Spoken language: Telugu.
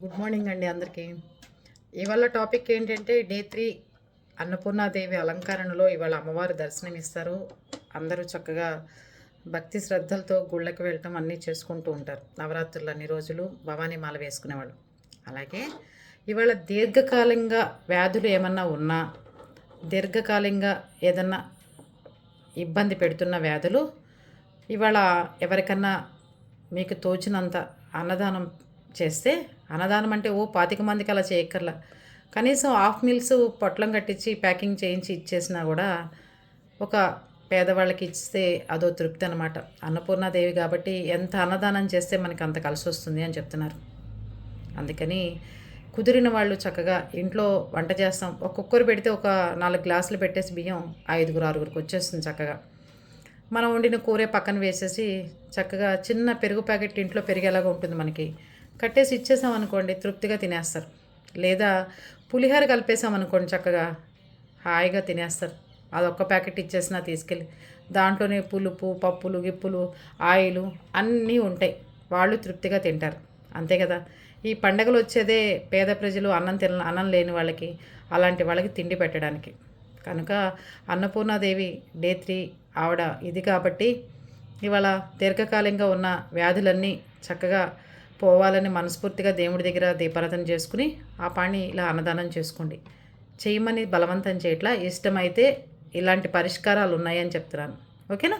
గుడ్ మార్నింగ్ అండి అందరికీ. ఇవాళ టాపిక్ ఏంటంటే డే 3 అన్నపూర్ణాదేవి అలంకరణలో ఇవాళ అమ్మవారు దర్శనమిస్తారు. అందరూ చక్కగా భక్తి శ్రద్ధలతో గుళ్ళకి వెళ్ళటం అన్నీ చేసుకుంటూ ఉంటారు. నవరాత్రులు అన్ని రోజులు భవానీ మాల వేసుకునేవాళ్ళు. అలాగే ఇవాళ దీర్ఘకాలంగా వ్యాధులు ఏమన్నా ఉన్నా, దీర్ఘకాలంగా ఏదన్నా ఇబ్బంది పెడుతున్న వ్యాధులు ఇవాళ ఎవరికన్నా మీకు తోచినంత అన్నదానం చేస్తే, అన్నదానం అంటే 25 మందికి అలా చేయక్కర్లా, కనీసం హాఫ్ మీల్స్ పొట్లం కట్టించి ప్యాకింగ్ చేయించి ఇచ్చేసినా కూడా ఒక పేదవాళ్ళకి ఇస్తే అదో తృప్తి అనమాట. అన్నపూర్ణాదేవి కాబట్టి ఎంత అన్నదానం చేస్తే మనకి అంత కలిసి వస్తుంది అని చెప్తున్నారు. అందుకని కుదిరిన వాళ్ళు చక్కగా ఇంట్లో వంట చేస్తాం, ఒక్కొక్కరు పెడితే ఒక 4 గ్లాసులు పెట్టేసి బియ్యం 5 6 వచ్చేస్తుంది చక్కగా. మనం వండిన కూరే పక్కన వేసేసి చక్కగా చిన్న పెరుగు ప్యాకెట్ ఇంట్లో పెరిగేలాగా ఉంటుంది మనకి, కట్టేసి ఇచ్చేసాం అనుకోండి, తృప్తిగా తినేస్తారు. లేదా పులిహోర కలిపేసాం అనుకోండి, చక్కగా హాయిగా తినేస్తారు. అదొక్క ప్యాకెట్ ఇచ్చేసినా తీసుకెళ్ళి దాంట్లోనే పులుపు పప్పులు గిప్పులు ఆయిలు అన్నీ ఉంటాయి, వాళ్ళు తృప్తిగా తింటారు. అంతే కదా. ఈ పండగలు వచ్చేదే పేద ప్రజలు అన్నం లేని వాళ్ళకి, అలాంటి వాళ్ళకి తిండి పెట్టడానికి. కనుక అన్నపూర్ణాదేవి డే 3 ఆవిడ ఇది కాబట్టి ఇవాళ దీర్ఘకాలంగా ఉన్న వ్యాధులన్నీ చక్కగా పోవాలని మనస్ఫూర్తిగా దేవుడి దగ్గర దీపారాధన చేసుకుని ఆ పాని ఇలా అన్నదానం చేసుకోండి. చేయమని బలవంతం చేయట్లా, ఇష్టమైతే ఇలాంటి పరిష్కారాలు ఉన్నాయని చెప్తున్నాను. ఓకేనా.